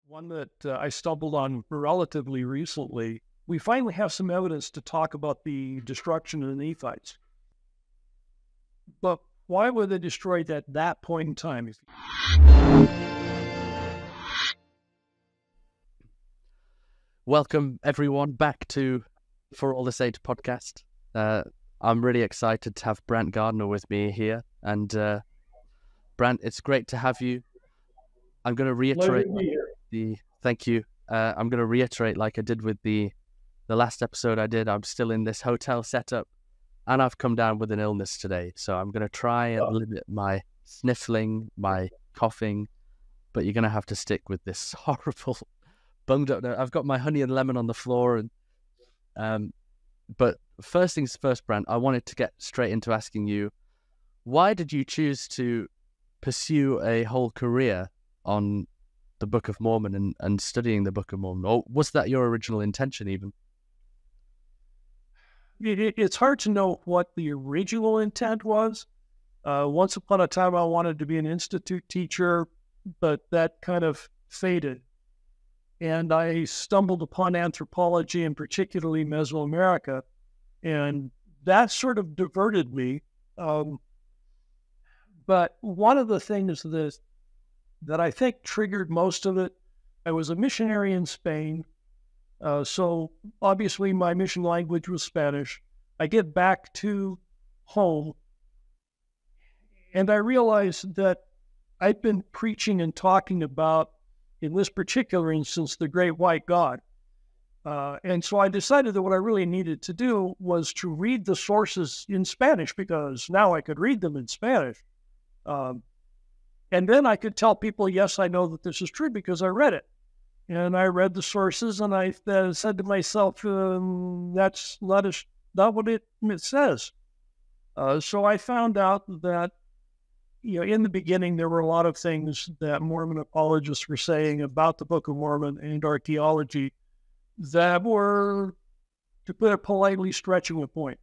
one that I stumbled on relatively recently. We finally have some evidence to talk about the destruction of the Nephites. But why were they destroyed at that point in time? Welcome, everyone, back to For All the Saints podcast. I'm really excited to have Brant Gardner with me here. And Brant, it's great to have you. I'm going to reiterate thank you. I'm going to reiterate like I did with the last episode I did. I'm still in this hotel setup, and I've come down with an illness today. So I'm going to try and limit my sniffling, my coughing, but you're going to have to stick with this horrible bunged up. I've got my honey and lemon on the floor, and but first things first, Brant, I wanted to get straight into asking you, why did you choose to pursue a whole career on the Book of Mormon and studying the Book of Mormon? Or was that your original intention even? It's hard to know what the original intent was. Once upon a time, I wanted to be an institute teacher, but that kind of faded. And I stumbled upon anthropology, and particularly Mesoamerica, and that sort of diverted me. But one of the things that I think triggered most of it, I was a missionary in Spain, so obviously my mission language was Spanish. I get back to home, and I realized that I'd been preaching and talking about, in this particular instance, the great white God. And so I decided that what I really needed to do was to read the sources in Spanish, because now I could read them in Spanish. And then I could tell people, yes, I know that this is true because I read it. And I read the sources, and I said to myself, that's not what it says. So I found out that, in the beginning, there were a lot of things that Mormon apologists were saying about the Book of Mormon and archaeology that were, to put it politely, stretching the point.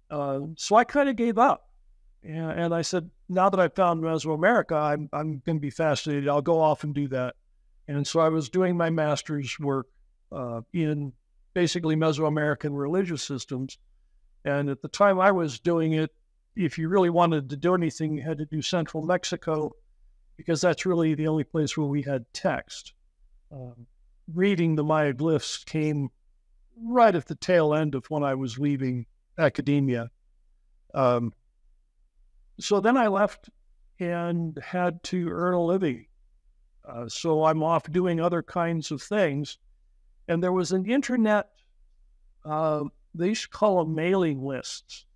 So I kind of gave up. And I said, now that I've found Mesoamerica, I'm going to be fascinated. I'll go off and do that. And so I was doing my master's work in basically Mesoamerican religious systems. And at the time I was doing it, if you really wanted to do anything, you had to do Central Mexico, because that's really the only place where we had text. Reading the Maya glyphs came right at the tail end of when I was leaving academia. So then I left and had to earn a living. So I'm off doing other kinds of things. And there was an internet, they used to call them mailing lists.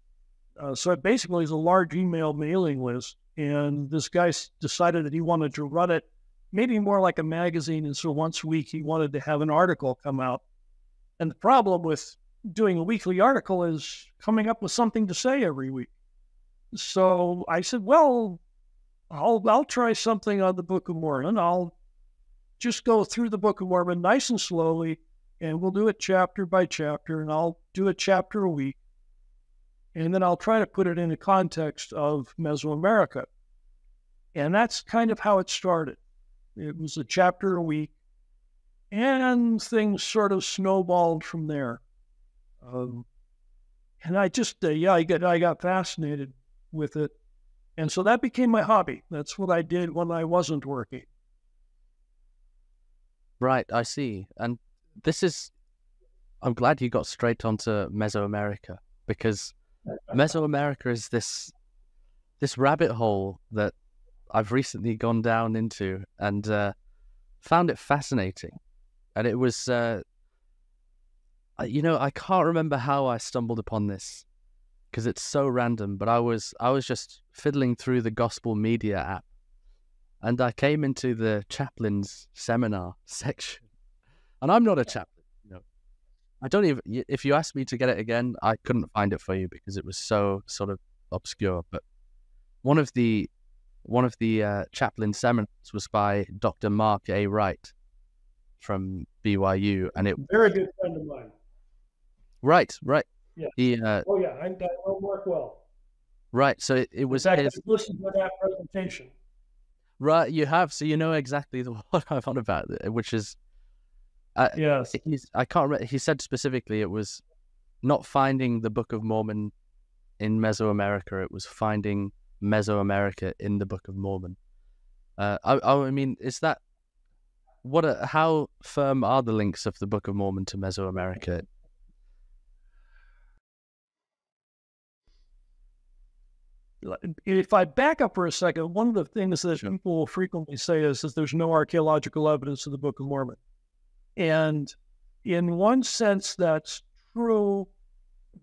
So it basically is a large email mailing list. And this guy decided that he wanted to run it maybe more like a magazine. And so once a week, he wanted to have an article come out. And the problem with doing a weekly article is coming up with something to say every week. So I said, well, I'll try something on the Book of Mormon. I'll just go through the Book of Mormon nice and slowly, and we'll do it chapter by chapter, and I'll do a chapter a week. And then I'll try to put it in the context of Mesoamerica. And that's kind of how it started. It was a chapter a week, and things sort of snowballed from there. And I just, I got fascinated with it. And so that became my hobby. That's what I did when I wasn't working. Right, I see. And I'm glad you got straight onto Mesoamerica, because Mesoamerica is this rabbit hole that I've recently gone down into and found it fascinating. And it was, I can't remember how I stumbled upon this, because it's so random, but I was just fiddling through the gospel media app, and I came into the chaplain's seminar section. And I'm not a chaplain, I don't even, if you asked me to get it again, I couldn't find it for you because it was so sort of obscure. But one of the chaplain seminars was by Dr. Mark A. Wright from BYU, and it very good friend of mine. Right. Yeah. He, I know Mark well. Right. So it was. In fact, I listened to that presentation. Right, you have. So you know exactly what I'm on about, which is, Yes. I can't remember. He said specifically it was not finding the Book of Mormon in Mesoamerica. It was finding Mesoamerica in the Book of Mormon. I mean, is that how firm are the links of the Book of Mormon to Mesoamerica? If I back up for a second, one of the things that people will frequently say is that there's no archaeological evidence of the Book of Mormon. And in one sense, that's true,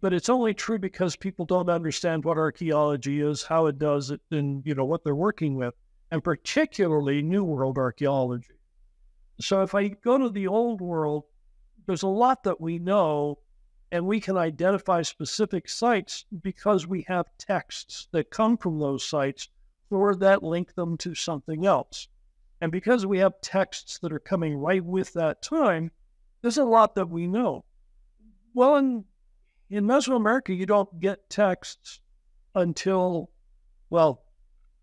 but it's only true because people don't understand what archaeology is, how it does it, and what they're working with, and particularly New World archaeology. So if I go to the Old World, there's a lot that we know, and we can identify specific sites because we have texts that come from those sites or that link them to something else. And because we have texts that are coming right with that time, there's a lot that we know. Well, in Mesoamerica, you don't get texts until,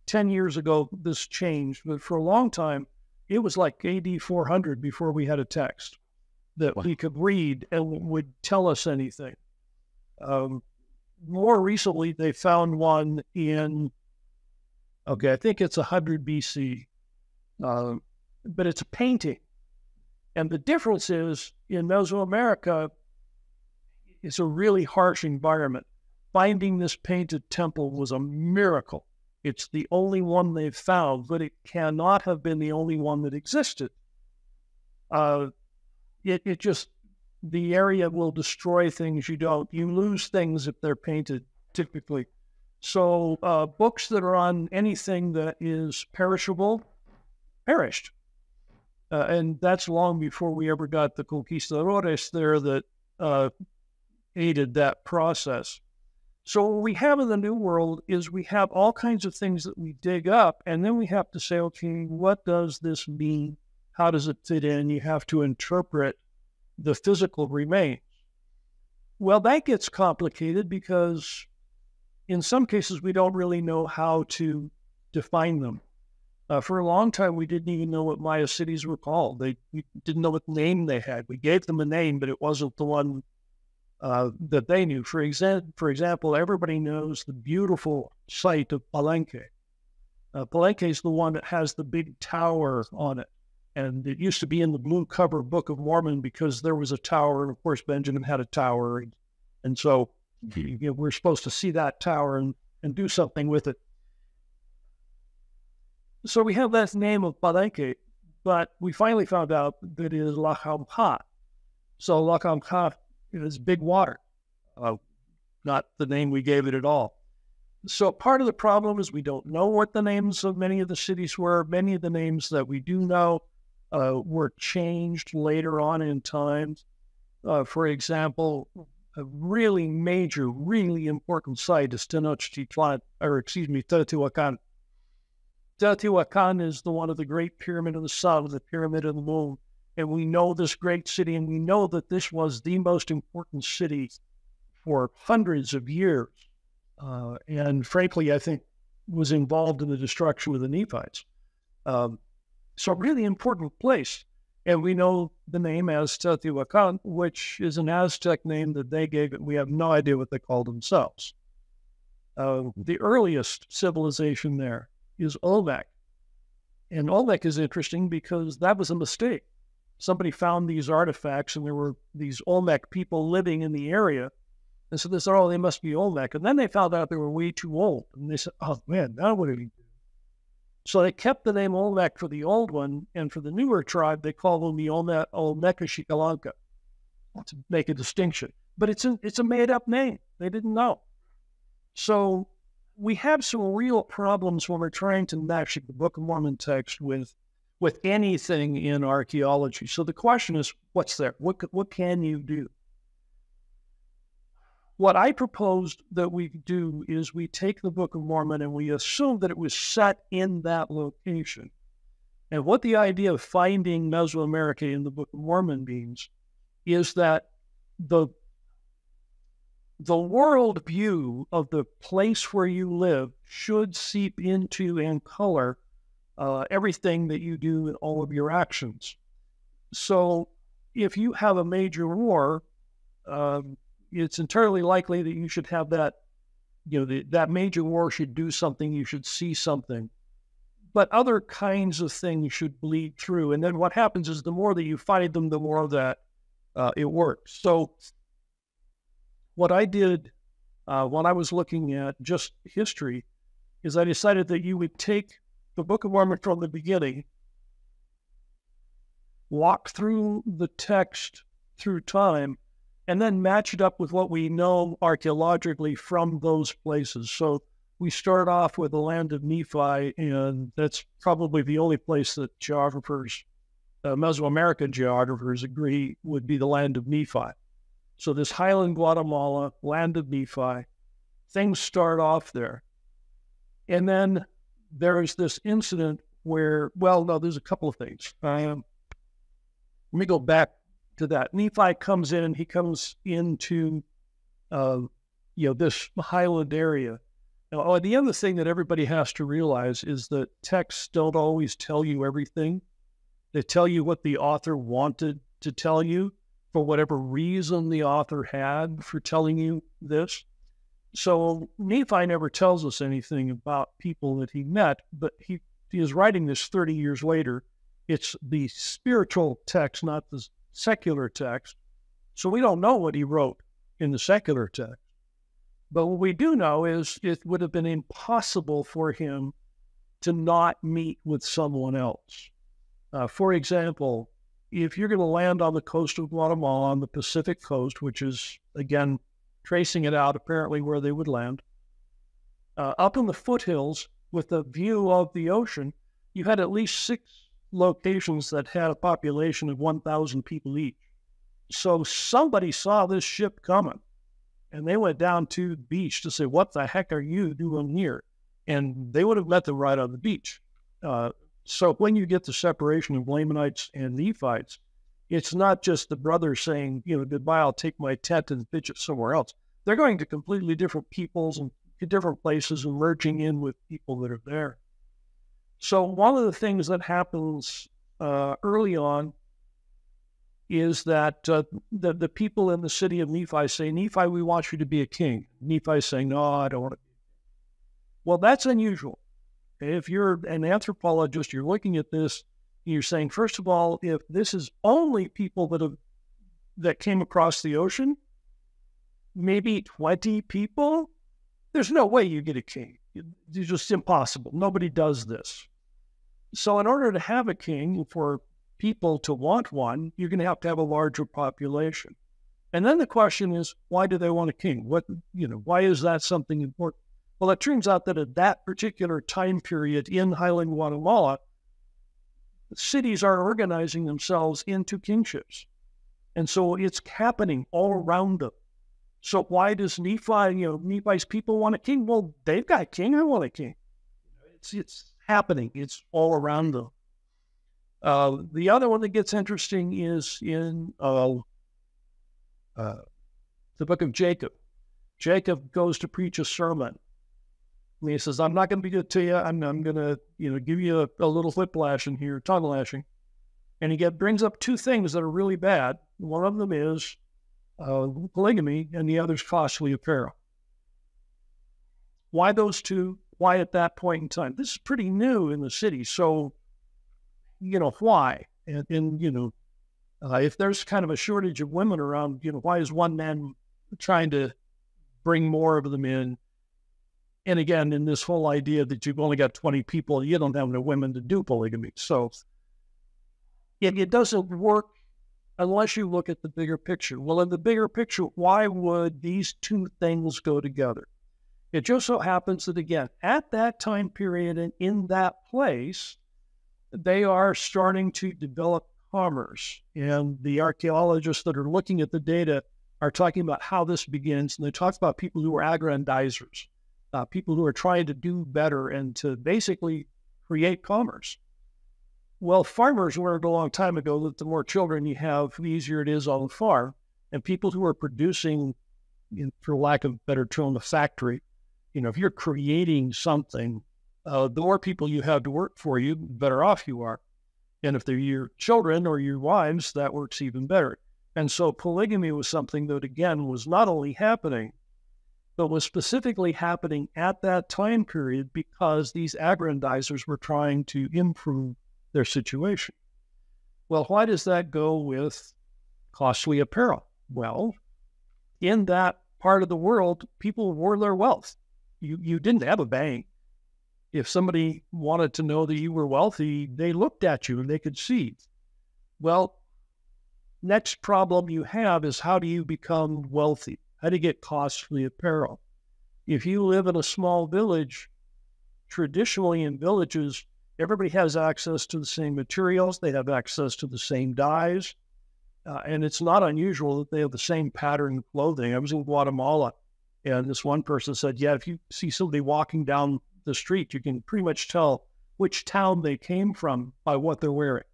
10 years ago, this changed. But for a long time, it was like AD 400 before we had a text that we could read and would tell us anything. More recently, they found one in, I think it's 100 BC, but it's a painting. And the difference is, in Mesoamerica, it's a really harsh environment. Finding this painted temple was a miracle. It's the only one they've found, but it cannot have been the only one that existed. The area will destroy things you lose things if they're painted, typically. So books that are on anything that is perishable, perished. And that's long before we ever got the conquistadores there that aided that process. So what we have in the New World is we have all kinds of things that we dig up, and then we have to say, okay, what does this mean? How does it fit in? You have to interpret the physical remains. Well, that gets complicated because in some cases we don't really know how to define them. For a long time, we didn't even know what Maya cities were called. We didn't know what name they had. We gave them a name, but it wasn't the one that they knew. For example, everybody knows the beautiful site of Palenque. Palenque is the one that has the big tower on it. And it used to be in the blue cover Book of Mormon because there was a tower. And of course, Benjamin had a tower. And so we're supposed to see that tower and do something with it. So we have that name of Palenque, but we finally found out that it is Lacamha. So Lacamha is big water, not the name we gave it at all. So part of the problem is we don't know what the names of many of the cities were. Many of the names that we do know were changed later on in time. For example, a really major, really important site is Teotihuacan. Teotihuacan is the one of the Great Pyramid of the Sun, the Pyramid of the Moon. And we know this great city, and we know that this was the most important city for hundreds of years. And frankly, I think was involved in the destruction of the Nephites. So a really important place. And we know the name as Teotihuacan, which is an Aztec name that they gave it. We have no idea what they called themselves. The earliest civilization there is Olmec. And Olmec is interesting because that was a mistake. Somebody found these artifacts, and there were these Olmec people living in the area. And so they said, oh, they must be Olmec. And then they found out they were way too old. And they said, oh, man, now what do we do? So they kept the name Olmec for the old one, and for the newer tribe, they call them the Olmeca-Xicalonca to make a distinction. But it's a made-up name. They didn't know. So we have some real problems when we're trying to match the Book of Mormon text with anything in archaeology. So the question is, what's there? What can you do? What I proposed that we do is we take the Book of Mormon and we assume that it was set in that location. And what the idea of finding Mesoamerica in the Book of Mormon means is that the world view of the place where you live should seep into and color everything that you do in all of your actions. So if you have a major war, it's entirely likely that you should have that, that major war should do something, you should see something. But other kinds of things should bleed through. And then what happens is the more that you fight them, the more that it works. So what I did when I was looking at just history is I decided that you would take the Book of Mormon from the beginning, walk through the text through time, and then match it up with what we know archaeologically from those places. So we start off with the land of Nephi, and that's probably the only place that geographers, Mesoamerica geographers, agree would be the land of Nephi. So this highland Guatemala, land of Nephi, things start off there. And then there is this incident where, there's a couple of things. Let me go back to that. Nephi comes in, he comes into, this highland area. Now, the other thing that everybody has to realize is that texts don't always tell you everything. They tell you what the author wanted to tell you for whatever reason the author had for telling you this. So Nephi never tells us anything about people that he met, but he is writing this 30 years later. It's the spiritual text, not the secular text. So we don't know what he wrote in the secular text. But what we do know is it would have been impossible for him to not meet with someone else. For example, if you're going to land on the coast of Guatemala, on the Pacific coast, which is, again, tracing it out apparently where they would land, up in the foothills with a view of the ocean, you had at least 6 locations that had a population of 1,000 people each. So somebody saw this ship coming, and they went down to the beach to say, what the heck are you doing here? And they would have met them right on the beach. So when you get the separation of Lamanites and Nephites, it's not just the brothers saying, goodbye, I'll take my tent and pitch it somewhere else. They're going to completely different peoples and different places and merging in with people that are there. So one of the things that happens early on is that the people in the city of Nephi say, Nephi, we want you to be a king. Nephi's saying, no, I don't want to be. Well, that's unusual. If you're an anthropologist, you're looking at this, and you're saying, first of all, if this is only people that came across the ocean, maybe 20 people, there's no way you get a king. It's just impossible. Nobody does this. So in order to have a king, for people to want one, you're going to have a larger population. And then the question is, why do they want a king? Why is that something important? Well, it turns out that at that particular time period in highland Guatemala, cities are organizing themselves into kingships. And so it's happening all around them. So why does Nephi's people want a king? Well, they've got a king. I want a king. It's happening. It's all around them. The other one that gets interesting is in the book of Jacob. Jacob goes to preach a sermon. And he says, I'm not going to be good to you. I'm going to, give you a little whiplash in here, tongue lashing. And he brings up 2 things that are really bad. One of them is polygamy, and the other is costly apparel. Why those 2? Why at that point in time? This is pretty new in the city. So, why? And if there's kind of a shortage of women around, why is one man trying to bring more of them in? And again, in this whole idea that you've only got 20 people, you don't have enough women to do polygamy. So it doesn't work unless you look at the bigger picture. Well, in the bigger picture, why would these 2 things go together? It just so happens that, again, at that time period and in that place, they are starting to develop commerce. And the archaeologists that are looking at the data are talking about how this begins. And they talk about people who are aggrandizers, people who are trying to do better and to basically create commerce. Well, farmers learned a long time ago that the more children you have, the easier it is on the farm. And people who are producing, for lack of a better term, a factory, if you're creating something, the more people you have to work for you, the better off you are. And if they're your children or your wives, that works even better. And so polygamy was something that, again, was not only happening, but was specifically happening at that time period because these aggrandizers were trying to improve their situation. Well, why does that go with costly apparel? Well, in that part of the world, people wore their wealth. You didn't have a bank. If somebody wanted to know that you were wealthy, they looked at you and they could see. Well, next problem you have is, how do you become wealthy? How do you get costly apparel? If you live in a small village, traditionally in villages, everybody has access to the same materials. They have access to the same dyes. And it's not unusual that they have the same pattern of clothing. I was in Guatemala, and this one person said, yeah, if you see somebody walking down the street, you can pretty much tell which town they came from by what they're wearing.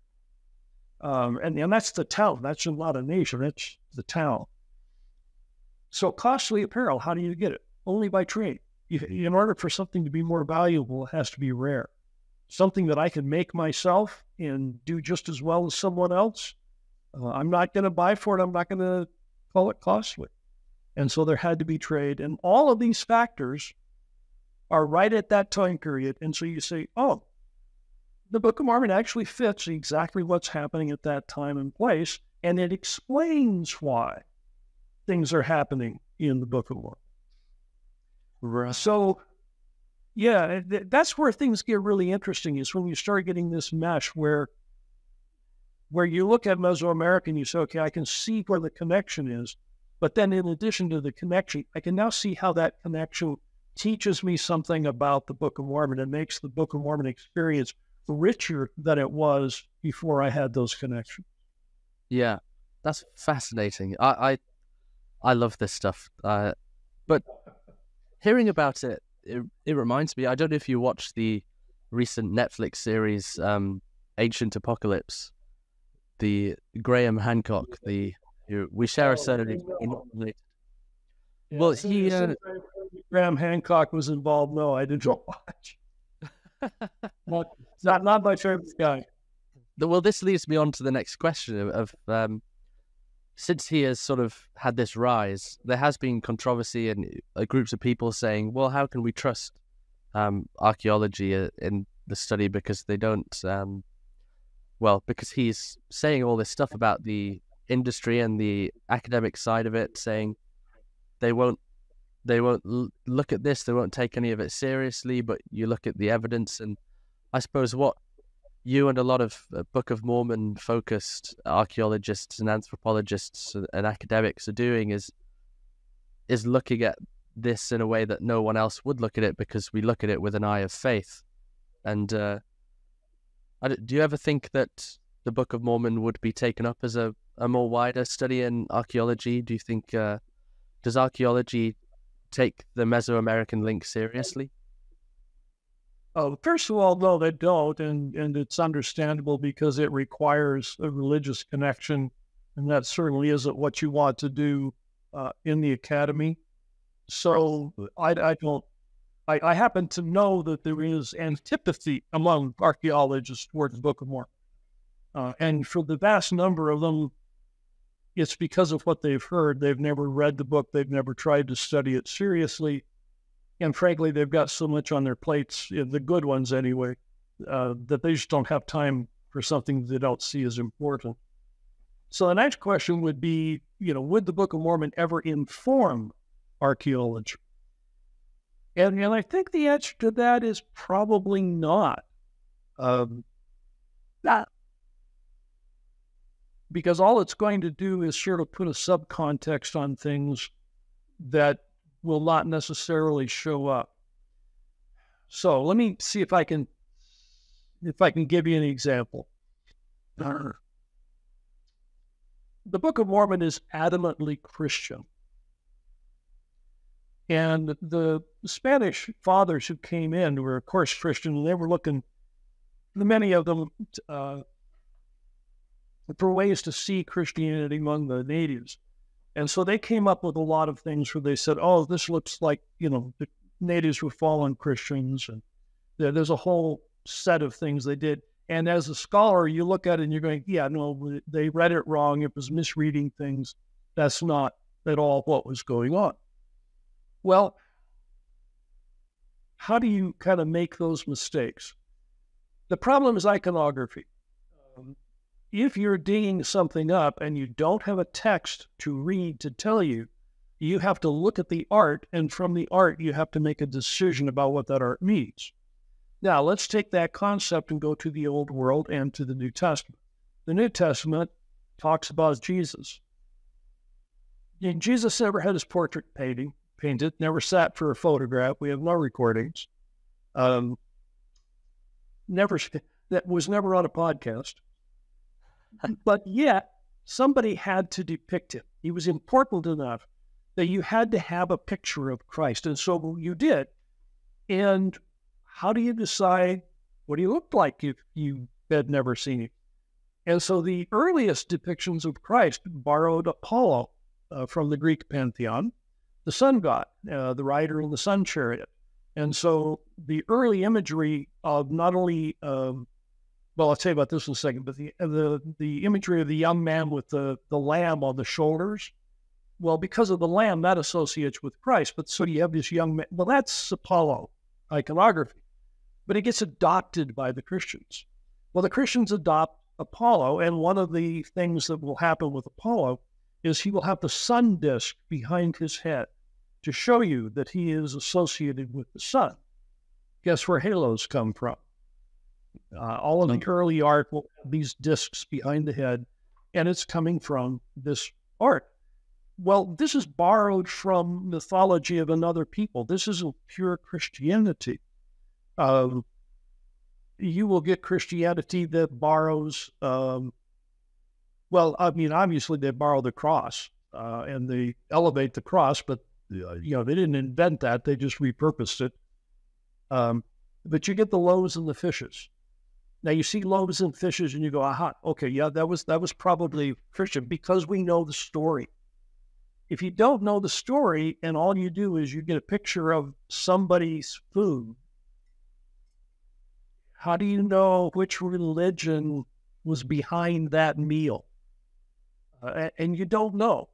And that's the town. That's not a nation. That's the town. So costly apparel, how do you get it? Only by trade. In order for something to be more valuable, it has to be rare. Something that I can make myself and do just as well as someone else, I'm not going to buy for it. I'm not going to call it costly. And so there had to be trade. And all of these factors are right at that time period. And so you say, oh, the Book of Mormon actually fits exactly what's happening at that time and place. And it explains why things are happening in the Book of Mormon. Right. So, yeah, that's where things get really interesting, is when you start getting this mesh where you look at Mesoamerica and you say, okay, I can see where the connection is. But then in addition to the connection, I can now see how that connection teaches me something about the Book of Mormon and makes the Book of Mormon experience richer than it was before I had those connections. Yeah, that's fascinating. I love this stuff. But hearing about it, it reminds me, I don't know if you watched the recent Netflix series, Ancient Apocalypse, the Graham Hancock, we share a surname. Yeah, Well, Graham Hancock was involved. No, I didn't watch. not my favorite guy. Well, this leads me on to the next question of since he has sort of had this rise, there has been controversy and groups of people saying, well, how can we trust archaeology in the study, because they don't, because he's saying all this stuff about the industry and the academic side of it, saying they won't look at this, they won't take any of it seriously, but you look at the evidence. And I suppose what you and a lot of Book of Mormon focused archaeologists and anthropologists and academics are doing is looking at this in a way that no one else would look at it, because we look at it with an eye of faith. And do you ever think that the Book of Mormon would be taken up as a more wider study in archaeology? Do you think, does archaeology take the Mesoamerican link seriously? First of all, no, they don't, and it's understandable, because it requires a religious connection, and that certainly isn't what you want to do in the academy. So I happen to know that there is antipathy among archaeologists towards the Book of Mormon, and for the vast number of them, it's because of what they've heard. They've never read the book. They've never tried to study it seriously. And frankly, they've got so much on their plates, the good ones anyway, that they just don't have time for something they don't see as important. So the next question would be, would the Book of Mormon ever inform archaeology? And I think the answer to that is probably not. Because all it's going to do is sort of put a subcontext on things that will not necessarily show up. So let me see if I can give you an example. The Book of Mormon is adamantly Christian. And the Spanish fathers who came in were, of course, Christian, and they were looking, many of them, for ways to see Christianity among the natives. And so they came up with a lot of things where they said, oh, this looks like, the natives were fallen Christians, and There's a whole set of things they did. And as a scholar, you look at it and you're going, yeah, no, they read it wrong. It was misreading things. That's not at all what was going on. Well, how do you kind of make those mistakes? The problem is iconography. If you're digging something up and you don't have a text to read to tell you, you have to look at the art, and from the art, you have to make a decision about what that art means. Now, let's take that concept and go to the Old World and to the New Testament. The New Testament talks about Jesus. And Jesus never had his portrait painted, never sat for a photograph. We have no recordings. That was never on a podcast. But yet, somebody had to depict him. He was important enough that you had to have a picture of Christ. And so you did. And how do you decide what he looked like if you had never seen him? And so the earliest depictions of Christ borrowed Apollo from the Greek pantheon, the sun god, the rider in the sun chariot. And so the early imagery of not only, well, I'll tell you about this in a second, but the imagery of the young man with the lamb on the shoulders, well, because of the lamb, that associates with Christ. But so you have this young man, well, that's Apollo iconography. But it gets adopted by the Christians. Well, the Christians adopt Apollo, and one of the things that will happen with Apollo is he will have the sun disk behind his head to show you that he is associated with the sun. Guess where halos come from? All of the early art will have these discs behind the head, and it's coming from this art. Well, this is borrowed from mythology of another people. This isn't pure Christianity. You will get Christianity that borrows, well, I mean, obviously they borrow the cross and they elevate the cross, but, they didn't invent that. They just repurposed it. But you get the loaves and the fishes. Now you see loaves and fishes and you go, aha, okay, yeah, that was probably Christian because we know the story. If you don't know the story and all you do is you get a picture of somebody's food, how do you know which religion was behind that meal? And you don't know.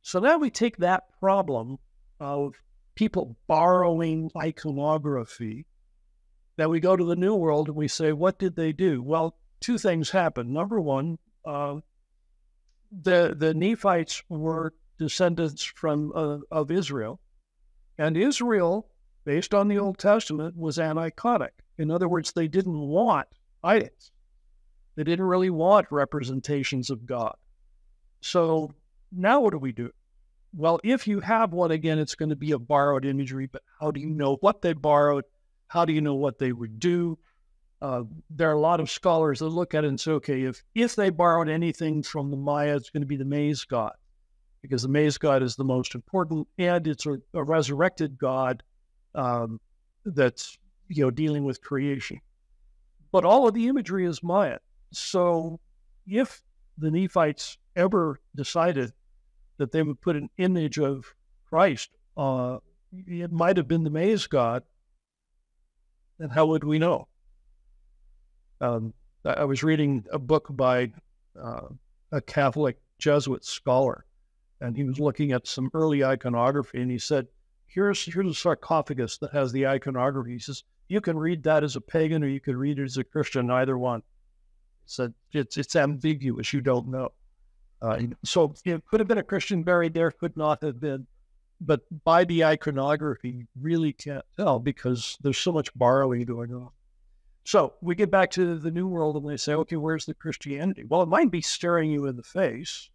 So now we take that problem of people borrowing iconography, that we go to the New World and we say, what did they do? Well, two things happened. Number one, the Nephites were descendants of Israel, and Israel, based on the Old Testament, was aniconic. In other words, they didn't want idols. They didn't really want representations of God. So now what do we do? Well, if you have one, again, it's going to be a borrowed imagery, but how do you know what they borrowed? How do you know what they would do? There are a lot of scholars that look at it and say, okay, if they borrowed anything from the Maya, it's going to be the maize god, because the maize god is the most important, and it's a resurrected god that's dealing with creation. But all of the imagery is Maya. So if the Nephites ever decided that they would put an image of Christ, it might have been the maize god, then how would we know? I was reading a book by a Catholic Jesuit scholar, and he was looking at some early iconography, and he said, here's a sarcophagus that has the iconography. He says, you can read that as a pagan or you can read it as a Christian, either one. He said, it's ambiguous, you don't know. So it could have been a Christian buried there, could not have been. But by the iconography, you really can't tell because there's so much borrowing going on. So we get back to the New World and they say, okay, where's the Christianity? Well, it might be staring you in the face,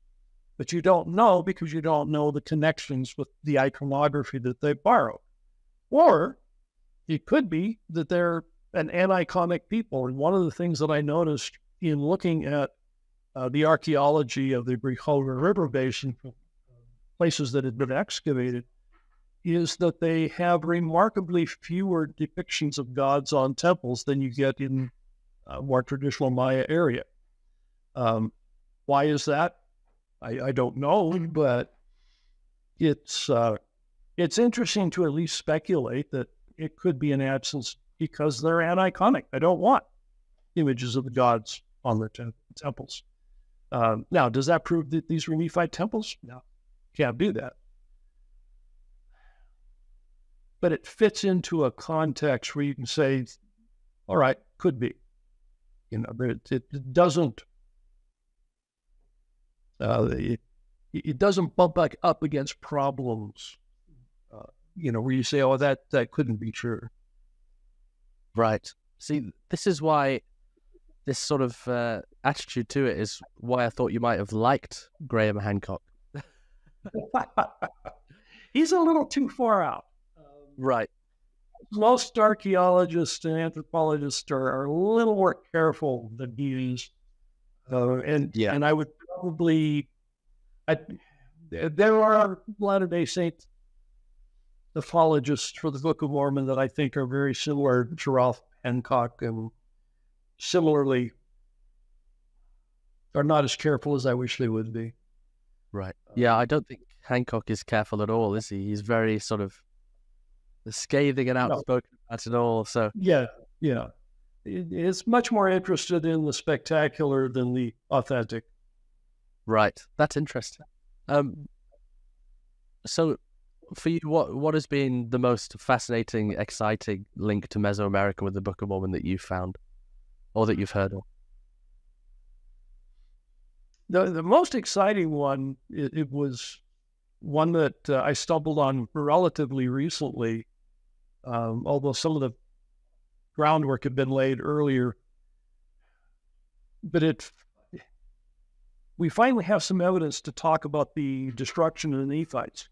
but you don't know because you don't know the connections with the iconography that they borrowed. Or it could be that they're an aniconic people. And one of the things that I noticed in looking at the archaeology of the Cultura River Basin, places that had been excavated, is that they have remarkably fewer depictions of gods on temples than you get in more traditional Maya area. Why is that? I don't know, but it's interesting to at least speculate that it could be an absence because they're aniconic. I don't want images of the gods on their temples. Now, does that prove that these were Nephite temples? No, can't do that. But it fits into a context where you can say, all right, could be. It doesn't. It doesn't bump back up against problems. Where you say, oh, that couldn't be true. Right. See, this is why this sort of attitude to it is why I thought you might have liked Graham Hancock. He's a little too far out. Right. Most archaeologists and anthropologists are a little more careful than he is. And I would probably... there are Latter-day Saint ethologists for the Book of Mormon that I think are very similar to Ralph Hancock, and similarly are not as careful as I wish they would be. Right. Yeah, I don't think Hancock is careful at all, is he? He's very sort of scathing and outspoken about it all. So yeah. It's much more interested in the spectacular than the authentic. Right. That's interesting. So for you, what has been the most fascinating, exciting link to Mesoamerica with the Book of Mormon that you've found or that you've heard of? The most exciting one, it was one that I stumbled on relatively recently, although some of the groundwork had been laid earlier. But we finally have some evidence to talk about the destruction of the Nephites.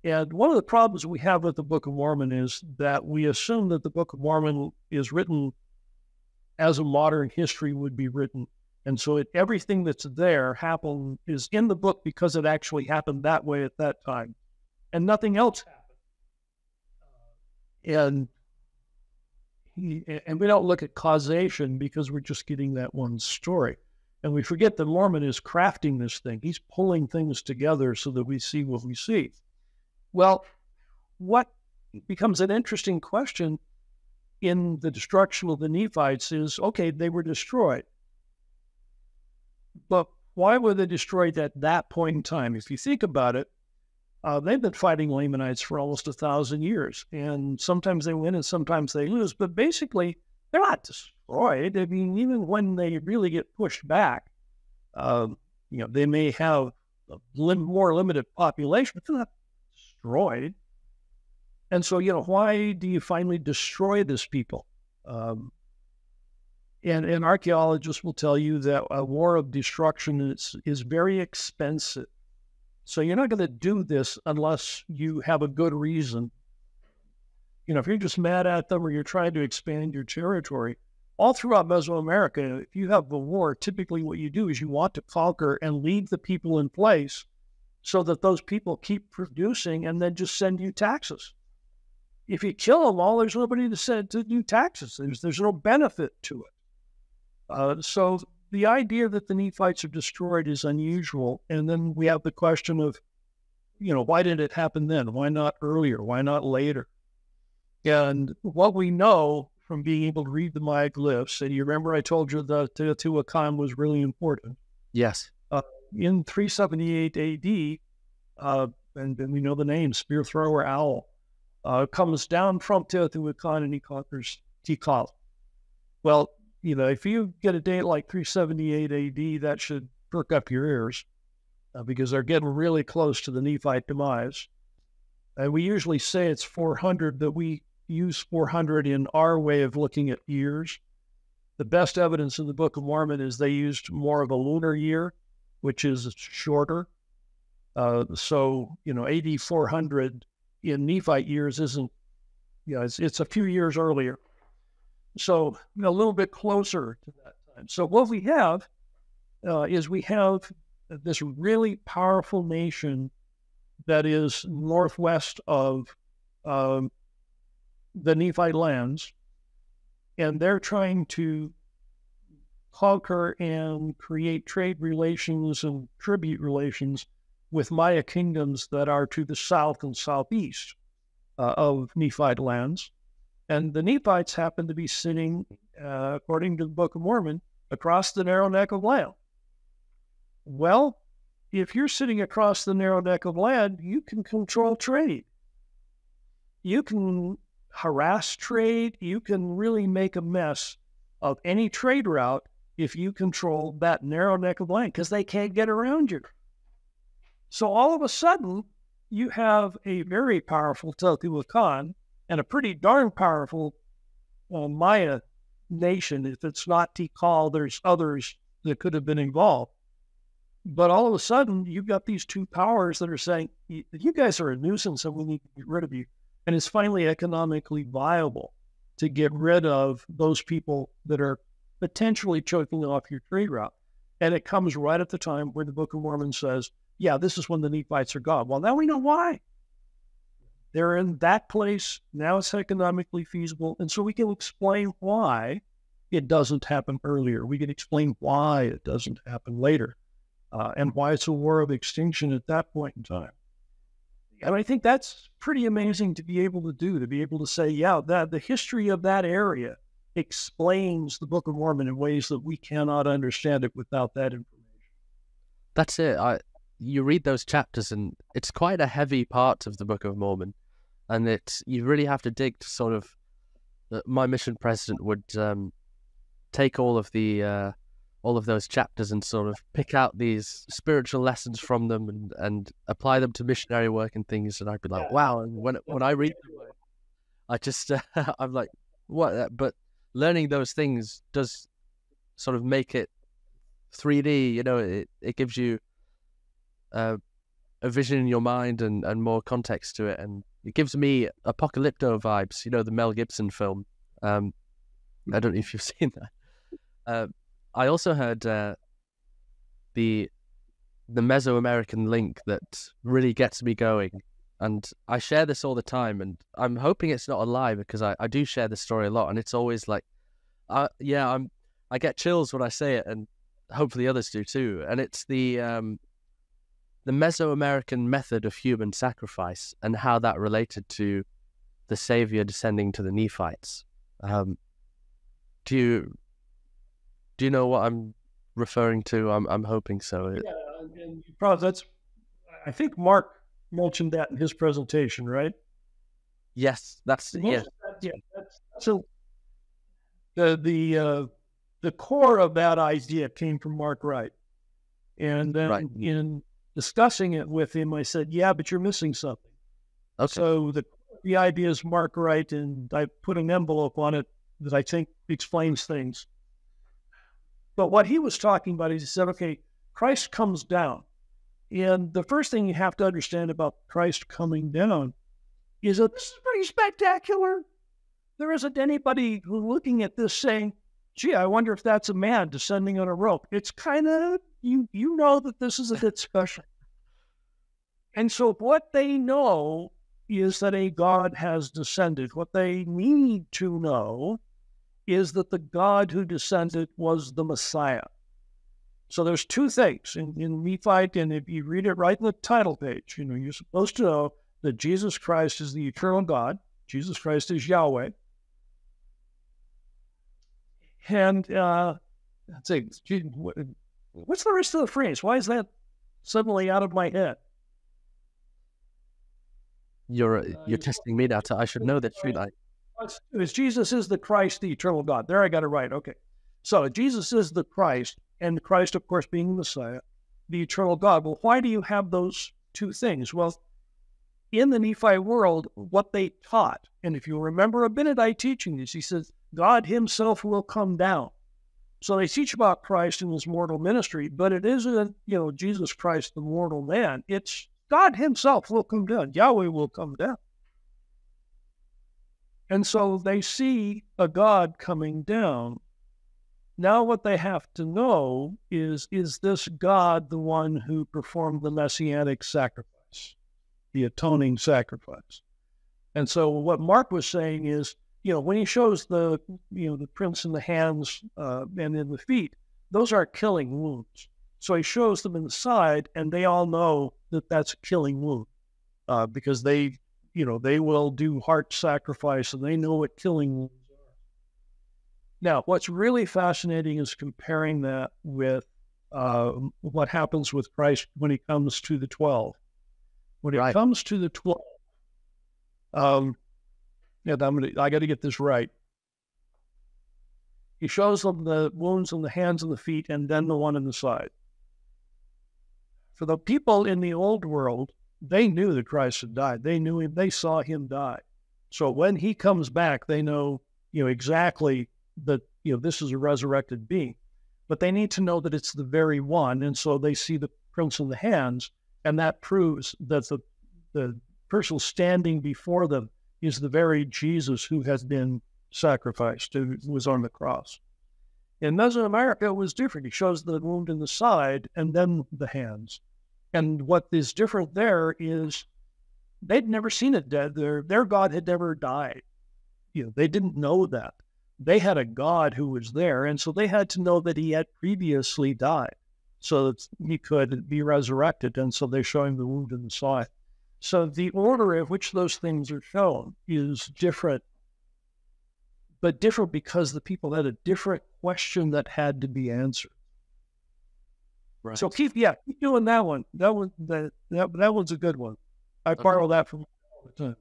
And one of the problems we have with the Book of Mormon is that we assume that the Book of Mormon is written as a modern history would be written. And so everything that's there is in the book because it actually happened that way at that time. And nothing else happened. And we don't look at causation because we're just getting that one story. And we forget that Mormon is crafting this thing. He's pulling things together so that we see what we see. Well, what becomes an interesting question in the destruction of the Nephites is, okay, they were destroyed. But why were they destroyed at that point in time? If you think about it, they've been fighting Lamanites for almost 1,000 years. And sometimes they win and sometimes they lose. But basically, they're not destroyed. I mean, even when they really get pushed back, they may have a more limited population, but they're not destroyed. And so, why do you finally destroy this people? And archaeologists will tell you that a war of destruction is very expensive. So you're not going to do this unless you have a good reason. If you're just mad at them or you're trying to expand your territory, all throughout Mesoamerica, if you have a war, typically what you do is you want to conquer and leave the people in place so that those people keep producing and then just send you taxes. If you kill them all, there's nobody to do taxes. There's no benefit to it. So the idea that the Nephites are destroyed is unusual. And then we have the question of, why did it happen then? Why not earlier? Why not later? And what we know from being able to read the Maya glyphs, and you remember I told you that Teotihuacan was really important. Yes. In 378 AD, and we know the name, Spear Thrower Owl, comes down from Teotihuacan and he conquers Tikal. Well, if you get a date like 378 AD, that should perk up your ears because they're getting really close to the Nephite demise. And we usually say it's 400, but we use 400 in our way of looking at years. The best evidence in the Book of Mormon is they used more of a lunar year, which is shorter. So, AD 400 in Nephite years isn't, it's a few years earlier. So a little bit closer to that time. So what we have is we have this really powerful nation that is northwest of the Nephite lands, and they're trying to conquer and create trade relations and tribute relations with Maya kingdoms that are to the south and southeast of Nephite lands. And the Nephites happened to be sitting, according to the Book of Mormon, across the narrow neck of land. Well, if you're sitting across the narrow neck of land, you can control trade. You can harass trade. You can really make a mess of any trade route if you control that narrow neck of land, because they can't get around you. So all of a sudden, you have a very powerful Teotihuacan and a pretty darn powerful Maya nation. If it's not Tikal, there's others that could have been involved. But all of a sudden, you've got these two powers that are saying, you guys are a nuisance and we need to get rid of you. And it's finally economically viable to get rid of those people that are potentially choking off your trade route. And it comes right at the time where the Book of Mormon says, yeah, this is when the Nephites are gone. Well, now we know why. They're in that place. Now it's economically feasible. And so we can explain why it doesn't happen earlier. We can explain why it doesn't happen later, and why it's a war of extinction at that point in time. And I think that's pretty amazing to be able to do, to be able to say, yeah, that the history of that area explains the Book of Mormon in ways that we cannot understand it without that information. That's it. You read those chapters, and it's quite a heavy part of the Book of Mormon, and you really have to dig to sort of. My mission president would take all of those chapters and sort of pick out these spiritual lessons from them and apply them to missionary work and things, and I'd be like, wow. And when I read them, I just I'm like, what? But learning those things does sort of make it 3D. You know, it gives you a vision in your mind and more context to it, and it gives me Apocalypto vibes. You know, the Mel Gibson film. I don't know if you've seen that. I also heard the Mesoamerican link that really gets me going, and I share this all the time, and I'm hoping it's not a lie, because I do share this story a lot, and it's always like, I get chills when I say it, and hopefully others do too. And it's the Mesoamerican method of human sacrifice and how that related to the Saviour descending to the Nephites. Do you know what I'm referring to? I'm hoping so. Yeah, and probably I think Mark mentioned that in his presentation, right? Yes, that's yeah. So the core of that idea came from Mark Wright, and then in discussing it with him, I said, "Yeah, but you're missing something." Okay. So the idea is Mark Wright, and I put an envelope on it that I think explains things. But what he was talking about is he said, okay, Christ comes down. And the first thing you have to understand about Christ coming down is that this is pretty spectacular. There isn't anybody looking at this saying, gee, I wonder if that's a man descending on a rope. It's kind of, you know that this is a bit special. And so what they know is that a God has descended. What they need to know is that the God who descended was the Messiah. So there's two things in Nephi, and if you read it right in the title page, you know, you're supposed to know that Jesus Christ is the eternal God. Jesus Christ is Yahweh. And let's see, what's the rest of the phrase? Why is that suddenly out of my head? You're testing me now. I should know that, shouldn't I? Jesus is the Christ, the eternal God. There, I got it right. Okay. So Jesus is the Christ, and Christ, of course, being the Messiah, the eternal God. Well, why do you have those two things? Well, in the Nephi world, what they taught, and if you remember Abinadi teaching this, he says, God himself will come down. So they teach about Christ in his mortal ministry, but it isn't, Jesus Christ, the mortal man. It's God himself will come down. Yahweh will come down. And so they see a God coming down. Now what they have to know is this God the one who performed the messianic sacrifice, the atoning sacrifice? And so what Mark was saying is, when he shows the prints in the hands and in the feet, those are killing wounds. So he shows them in the side, and they all know that that's a killing wound because they they will do heart sacrifice, and they know what killing wounds are. Now, what's really fascinating is comparing that with what happens with Christ when he comes to the 12. When it comes to the 12, I got to get this right. He shows them the wounds on the hands and the feet, and then the one in the side. For the people in the old world, they knew that Christ had died. They knew him. They saw him die. So when he comes back, they know, exactly that, this is a resurrected being. But they need to know that it's the very one. And so they see the prints in the hands, and that proves that the person standing before them is the very Jesus who has been sacrificed, who was on the cross. In Mesoamerica, it was different. He shows the wound in the side and then the hands. And what is different there is they'd never seen it dead. Their God had never died. They didn't know that. They had a God who was there, and so they had to know that he had previously died so that he could be resurrected, and so they're showing the wound in the side. So the order in which those things are shown is different, but different because the people had a different question that had to be answered. Right. So keep doing that one. That one's a good one. I borrow that from all the time.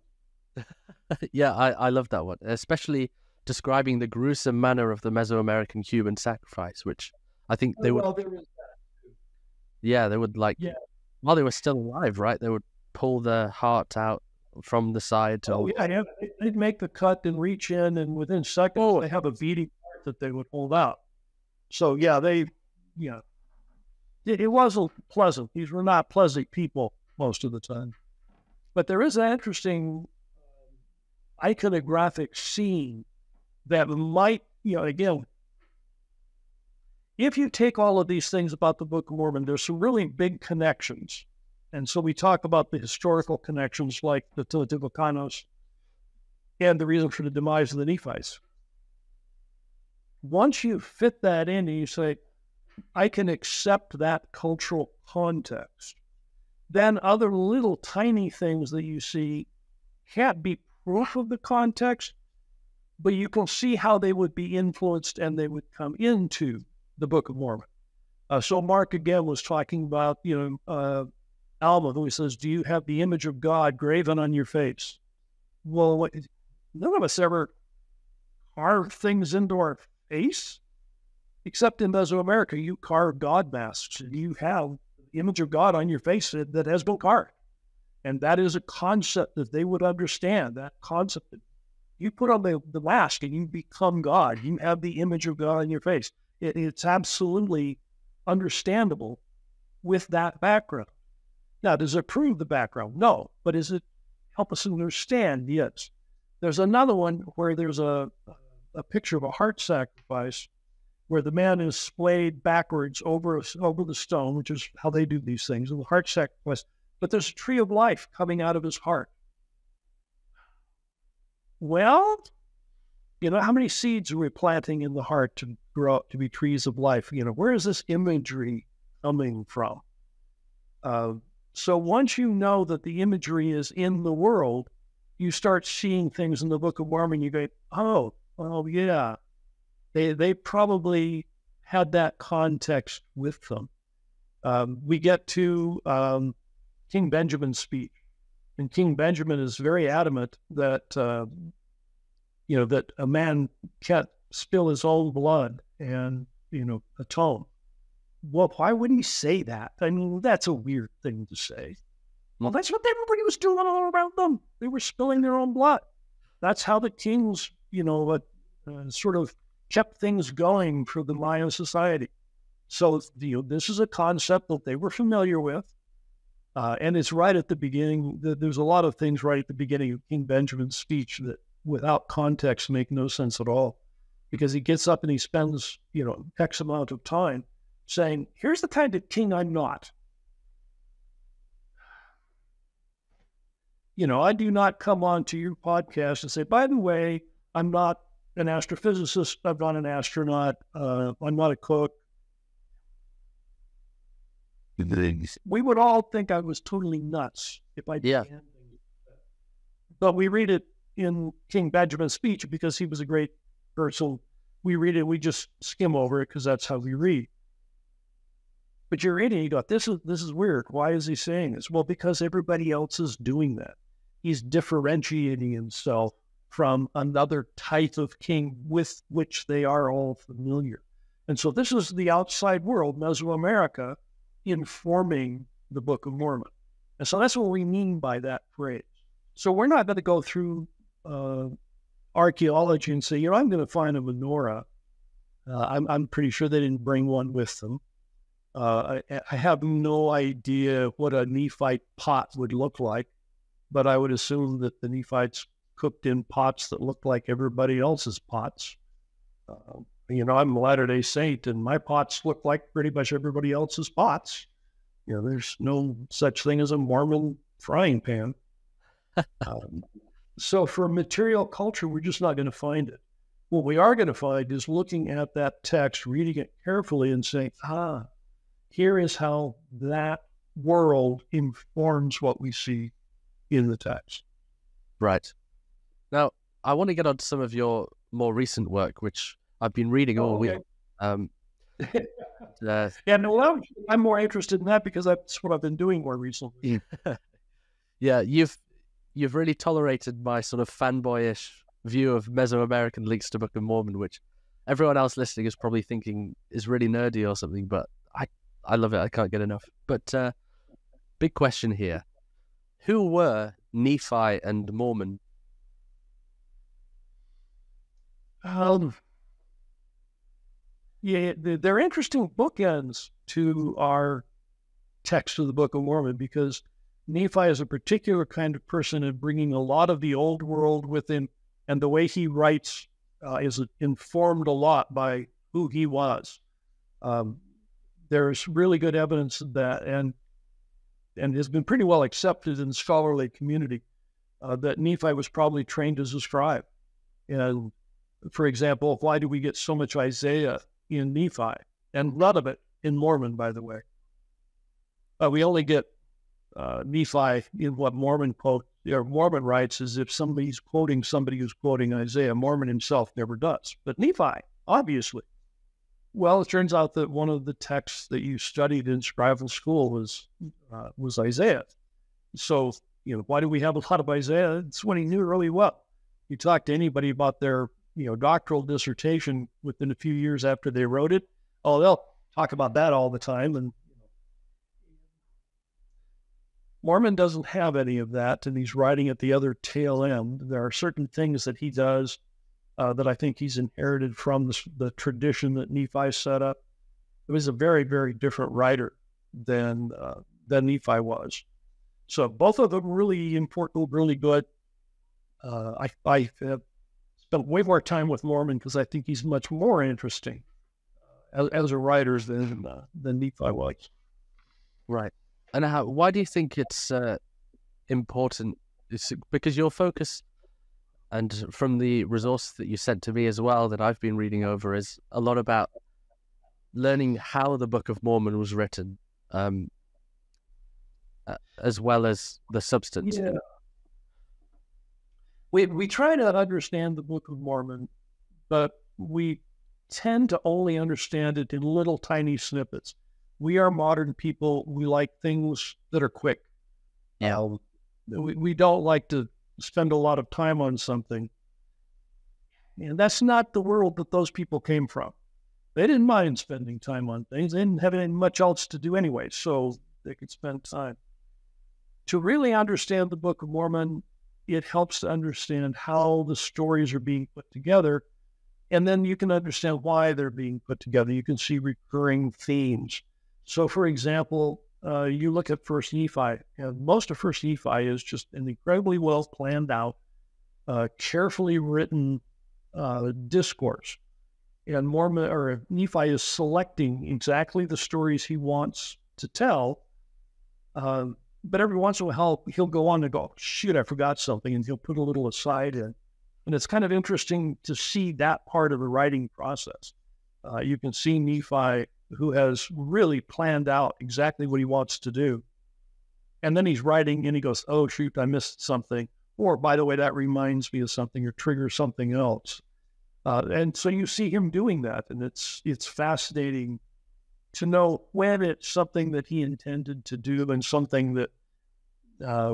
Yeah, I love that one, especially describing the gruesome manner of the Mesoamerican human sacrifice, which I think they would. Well, there is that too. Yeah, they would while they were still alive, right? They would pull the heart out from the side. They'd make the cut and reach in, and within seconds they have a beating heart that they would hold out. So it wasn't pleasant. These were not pleasant people most of the time. But there is an interesting iconographic scene that might, again, if you take all of these things about the Book of Mormon, there's some really big connections. And so we talk about the historical connections like the Teotihuacanos and the reason for the demise of the Nephites. Once you fit that in and you say, I can accept that cultural context, then other little tiny things that you see can't be proof of the context, but you can see how they would be influenced and they would come into the Book of Mormon. So Mark again was talking about, Alma, who says, do you have the image of God graven on your face? Well, none of us ever carve things into our face, except in Mesoamerica, you carve God masks. You have the image of God on your face that has been carved. And that is a concept that they would understand, that concept that you put on the mask and you become God. You have the image of God on your face. It's absolutely understandable with that background. Now, does it prove the background? No. But does it help us understand? Yes. There's another one where there's a picture of a heart sacrifice where the man is splayed backwards over the stone, which is how they do these things, in the heart sacrifice. But there's a tree of life coming out of his heart. Well, how many seeds are we planting in the heart to grow up to be trees of life? Where is this imagery coming from? So once you know that the imagery is in the world, you start seeing things in the Book of Mormon. You go, oh yeah, they probably had that context with them. We get to King Benjamin's speech, and King Benjamin is very adamant that that a man can't spill his own blood and atone. Well, why would he say that? I mean, that's a weird thing to say. Well, that's what everybody was doing all around them. They were spilling their own blood. That's how the kings, sort of kept things going for the Mayan society. So, this is a concept that they were familiar with. And it's right at the beginning. There's a lot of things right at the beginning of King Benjamin's speech that without context make no sense at all. Because he gets up and he spends, X amount of time saying, here's the kind of king I'm not. I do not come on to your podcast and say, by the way, I'm not an astrophysicist, I'm not an astronaut, I'm not a cook. We would all think I was totally nuts if I began things like that. But we read it in King Benjamin's speech because he was a great person. We read it, we just skim over it because that's how we read. But you're reading, you go, this is weird. Why is he saying this? Well, because everybody else is doing that. He's differentiating himself from another type of king with which they are all familiar. And so this is the outside world, Mesoamerica, informing the Book of Mormon. And so that's what we mean by that phrase. So we're not going to go through archaeology and say, I'm going to find a menorah. I'm pretty sure they didn't bring one with them. I have no idea what a Nephite pot would look like, but I would assume that the Nephites cooked in pots that looked like everybody else's pots. I'm a Latter-day Saint, and my pots look like pretty much everybody else's pots. There's no such thing as a Mormon frying pan. So for material culture, we're just not going to find it. What we are going to find is looking at that text, reading it carefully and saying, here is how that world informs what we see in the text. Right. Now, I want to get on to some of your more recent work, which I've been reading all week. I'm more interested in that because that's what I've been doing more recently. Yeah, you've really tolerated my sort of fanboyish view of Mesoamerican links to Book of Mormon, which everyone else listening is probably thinking is really nerdy or something, but I love it. I can't get enough. But big question here. Who were Nephi and Mormon? They're interesting bookends to our text of the Book of Mormon because Nephi is a particular kind of person in bringing a lot of the old world with him, and the way he writes is informed a lot by who he was. There's really good evidence of that, and has been pretty well accepted in the scholarly community that Nephi was probably trained as a scribe. And for example, why do we get so much Isaiah in Nephi and none of it in Mormon, by the way? We only get Nephi in what Mormon writes as if somebody's quoting somebody who's quoting Isaiah. Mormon himself never does. But Nephi, obviously. Well, it turns out that one of the texts that you studied in scribal school was Isaiah. So, why do we have a lot of Isaiah? It's what he knew really well. You talk to anybody about their, doctoral dissertation within a few years after they wrote it. Oh, they'll talk about that all the time. And Mormon doesn't have any of that, and he's writing at the other tail end. There are certain things that he does that I think he's inherited from the tradition that Nephi set up. He was a very, very different writer than Nephi was. So both of them really important, really good. I have spent way more time with Mormon because I think he's much more interesting as a writer than Nephi was. Right. And why do you think it's important? It's because your focus, and from the resources that you sent to me as well that I've been reading over, is a lot about learning how the Book of Mormon was written, as well as the substance. Yeah. We try to understand the Book of Mormon, but we tend to only understand it in little tiny snippets. We are modern people. We like things that are quick. Yeah. We don't like to spend a lot of time on something. And that's not the world that those people came from. They didn't mind spending time on things. They didn't have any much else to do anyway, so they could spend time. To really understand the Book of Mormon, it helps to understand how the stories are being put together, and then you can understand why they're being put together. You can see recurring themes. So, for example, you look at First Nephi, and most of First Nephi is just an incredibly well planned out, carefully written discourse. And Nephi is selecting exactly the stories he wants to tell. But every once in a while, he'll go on and go, shoot, I forgot something, and he'll put a little aside in. And it's kind of interesting to see that part of the writing process. You can see Nephi, who has really planned out exactly what he wants to do. And then he's writing and he goes, oh, shoot, I missed something. or by the way, that reminds me of something or triggers something else. And so you see him doing that, and it's fascinating to know when it's something that he intended to do and something that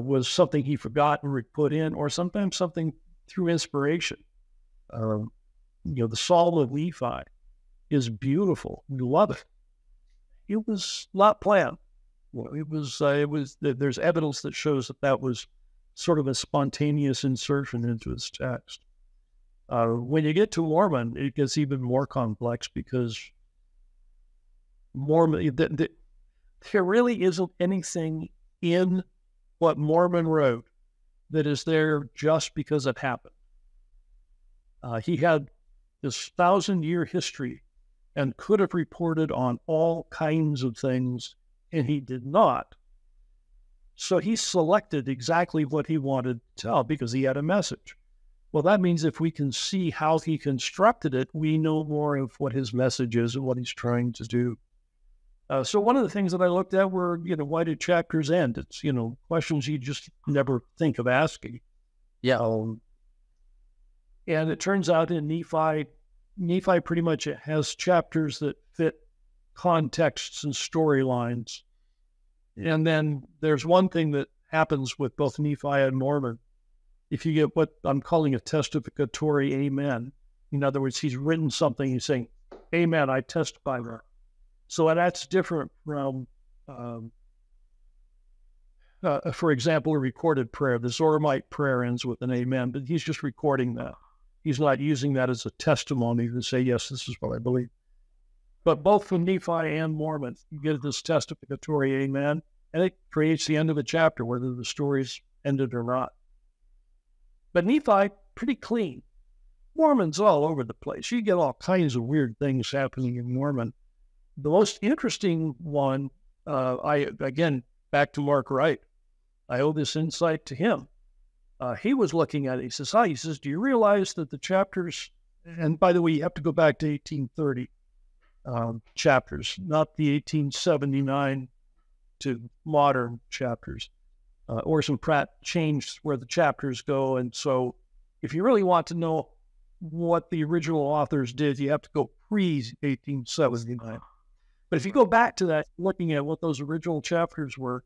was something he forgot and put in, or sometimes something through inspiration. The Psalm of Nephi is beautiful. We love it. It was not planned. It was. There's evidence that shows that was sort of a spontaneous insertion into his text. When you get to Mormon, it gets even more complex because Mormon, there really isn't anything in what Mormon wrote that is there just because it happened. He had this 1,000-year history and could have reported on all kinds of things, and he did not. So he selected exactly what he wanted to tell because he had a message. Well, that means if we can see how he constructed it, we know more of what his message is and what he's trying to do. So one of the things that I looked at were, why did chapters end? It's, questions you just never think of asking. Yeah. And it turns out in Nephi pretty much has chapters that fit contexts and storylines. And then there's one thing that happens with both Nephi and Mormon. If you get what I'm calling a testificatory amen, in other words, he's written something, he's saying, amen, I testify that. So that's different from, for example, a recorded prayer. The Zoramite prayer ends with an amen, but he's just recording that. He's not using that as a testimony to say, yes, this is what I believe. But both from Nephi and Mormon, you get this testificatory amen, and it creates the end of a chapter, whether the story's ended or not. But Nephi, pretty clean. Mormon's all over the place. You get all kinds of weird things happening in Mormon. The most interesting one, again, back to Mark Wright. I owe this insight to him. He was looking at it. He says, do you realize that the chapters, and by the way, you have to go back to 1830 chapters, not the 1879 to modern chapters. Orson Pratt changed where the chapters go. And so if you really want to know what the original authors did, you have to go pre-1879. But if you go back to that, looking at what those original chapters were,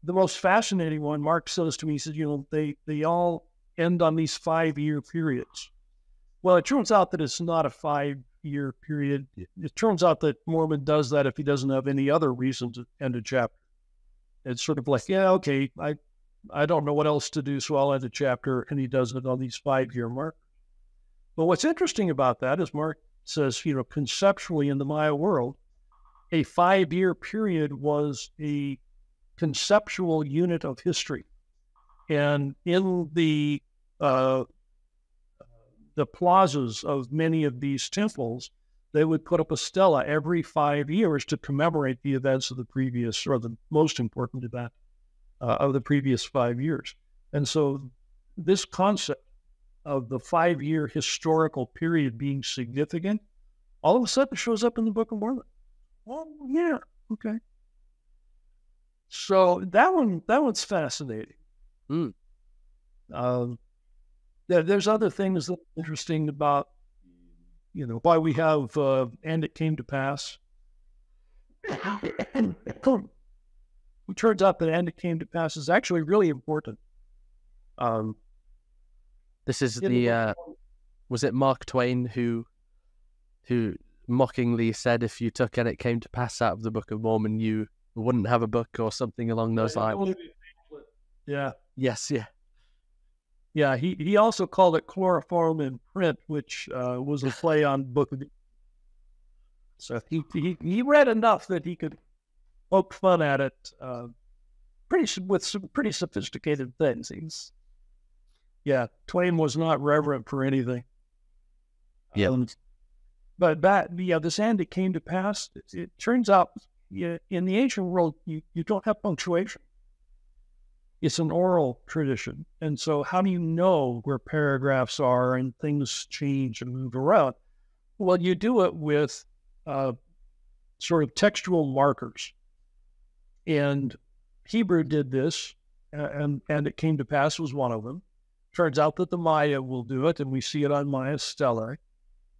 the most fascinating one, Mark says to me, he says, they all end on these 5-year periods. Well, it turns out that it's not a 5-year period. It turns out that Mormon does that if he doesn't have any other reason to end a chapter. It's sort of like, yeah, okay, I don't know what else to do, so I'll end a chapter, and he does it on these 5-year markers. But what's interesting about that is Mark says, conceptually in the Maya world, a 5-year period was a conceptual unit of history. And in the plazas of many of these temples, they would put up a stela every 5 years to commemorate the events of the previous, or the most important event of the previous 5 years. And so this concept of the 5-year historical period being significant, all of a sudden shows up in the Book of Mormon. Oh, yeah, okay. So that one's fascinating. There's other things that are interesting about, why we have and it came to pass. It turns out that and it came to pass is actually really important. This is was it Mark Twain who mockingly said if you took and it came to pass out of the Book of Mormon, you wouldn't have a book or something along those lines? Yeah. Yes, yeah. Yeah, he also called it chloroform in print, which was a play on Book of. So he read enough that he could poke fun at it, with some pretty sophisticated things. Twain was not reverent for anything. Yeah. But this and it came to pass. It turns out, in the ancient world, you don't have punctuation. It's an oral tradition. And so how do you know where paragraphs are and things change and move around? Well, you do it with sort of textual markers. And Hebrew did this, and it came to pass was one of them. Turns out that the Maya will do it, and we see it on Maya Stelae.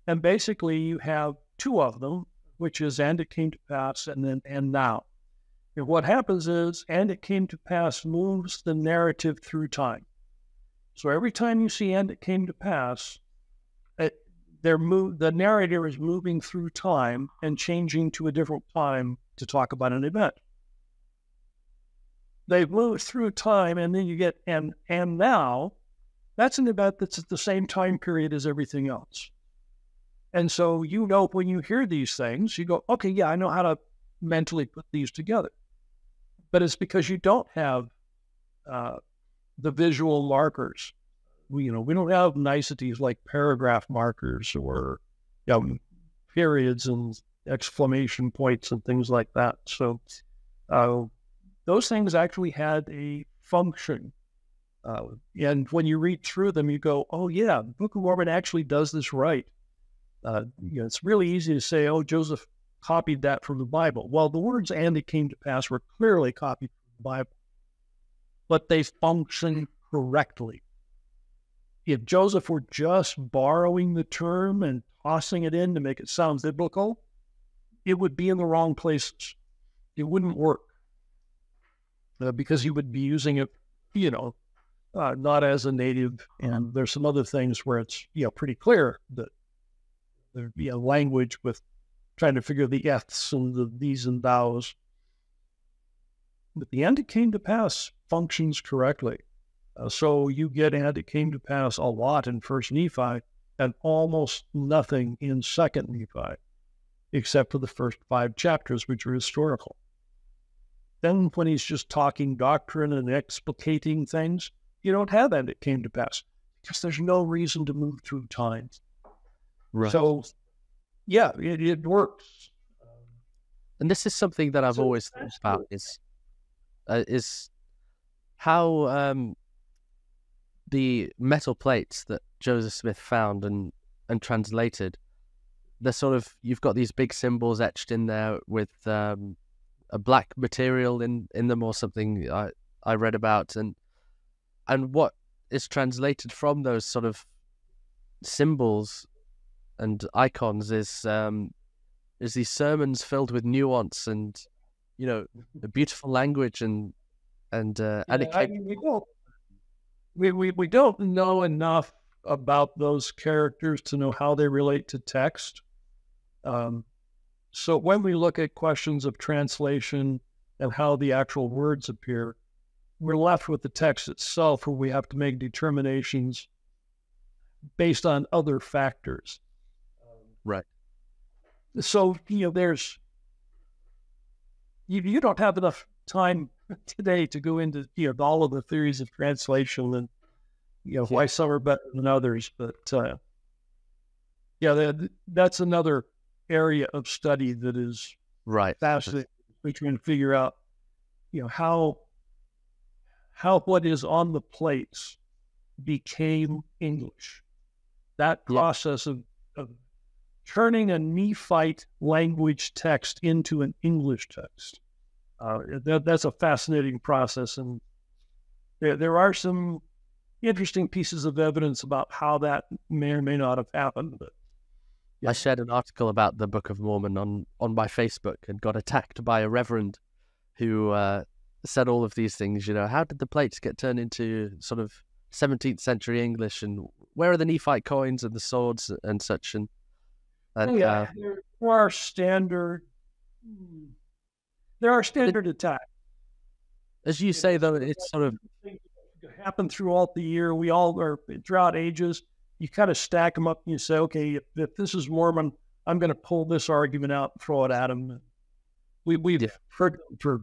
And basically, you have two of them, which is "and it came to pass" and then "and now." And what happens is "and it came to pass" moves the narrative through time. So every time you see "and it came to pass," the narrator is moving through time and changing to a different time to talk about an event. They've moved through time, and then you get and now. That's an event that's at the same time period as everything else. And so, when you hear these things, you go, okay, yeah, I know how to mentally put these together. But it's because you don't have the visual markers. We don't have niceties like paragraph markers or periods and exclamation points and things like that. So those things actually had a function. And when you read through them, you go, oh, yeah, the Book of Mormon actually does this right. It's really easy to say, oh, Joseph copied that from the Bible. Well, the words "and it came to pass" were clearly copied from the Bible, but they function correctly. If Joseph were just borrowing the term and tossing it in to make it sound biblical, it would be in the wrong places. It wouldn't work because he would be using it, not as a native. And there's some other things where it's, pretty clear that there'd be a language with trying to figure the eths and the these and thous. But the "and it came to pass" functions correctly. So you get "and it came to pass" a lot in First Nephi and almost nothing in Second Nephi, except for the first 5 chapters, which are historical. Then when he's just talking doctrine and explicating things, you don't have "and it came to pass" because there's no reason to move through time. Right. So, yeah, it works. And this is something that I've always thought about is how the metal plates that Joseph Smith found and translated, they're sort of, you've got these big symbols etched in there with a black material in them or something I read about, and what is translated from those sort of symbols and icons is these sermons filled with nuance and a beautiful language and we don't know enough about those characters to know how they relate to text. So when we look at questions of translation and how the actual words appear, we're left with the text itself, where we have to make determinations based on other factors. Right. So, you don't have enough time today to go into, all of the theories of translation and, why some are better than others. But, that's another area of study that is right. fascinating. We're trying to figure out, how what is on the plates became English. That process of turning a Nephite language text into an English text. That's a fascinating process, and there are some interesting pieces of evidence about how that may or may not have happened. But I shared an article about the Book of Mormon on my Facebook and got attacked by a reverend who said all of these things. How did the plates get turned into sort of 17th century English, and where are the Nephite coins and the swords and such? And there are standard attacks. As you say, though, it's sort of happen throughout the year. We all are throughout ages. You kind of stack them up and you say, okay, if this is Mormon, I'm going to pull this argument out and throw it at them. We've heard them for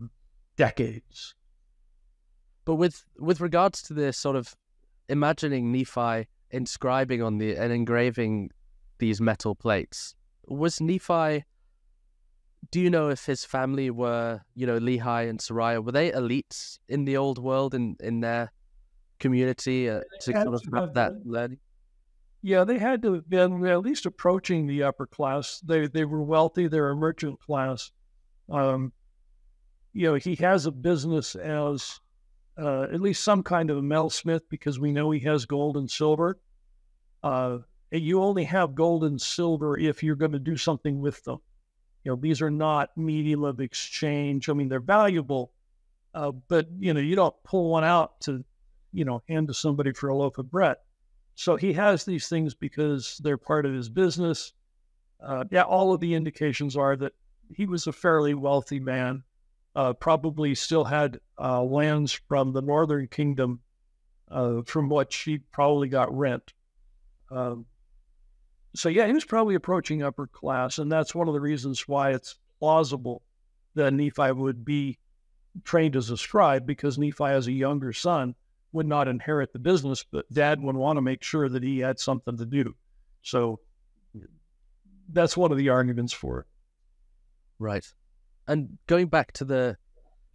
decades. But with regards to this sort of imagining Nephi inscribing on and engraving these metal plates, was Nephi, do you know if his family were, Lehi and Sariah, were they elites in the old world in their community to sort of have that learning? Yeah, they had to have been at least approaching the upper class. They were wealthy. They're a merchant class. He has a business as at least some kind of a metalsmith, because we know he has gold and silver. You only have gold and silver if you're going to do something with them. These are not medium of exchange. I mean, they're valuable, but, you don't pull one out to, hand to somebody for a loaf of bread. So he has these things because they're part of his business. All of the indications are that he was a fairly wealthy man, probably still had lands from the northern kingdom from which he probably got rent. So he was probably approaching upper class, and that's one of the reasons why it's plausible that Nephi would be trained as a scribe, because Nephi, as a younger son, would not inherit the business, but dad would want to make sure that he had something to do. So that's one of the arguments for it. Right. And going back to the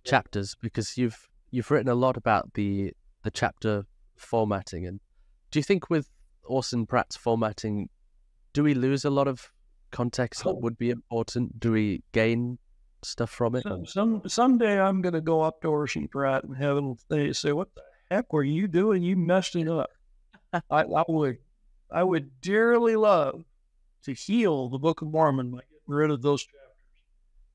chapters, because you've written a lot about the chapter formatting, and do you think with Orson Pratt's formatting, do we lose a lot of context that would be important? Do we gain stuff from it? Someday I'm going to go up to Orson Pratt and have him say, "What the heck were you doing? You messed it up." I would dearly love to heal the Book of Mormon by getting rid of those chapters.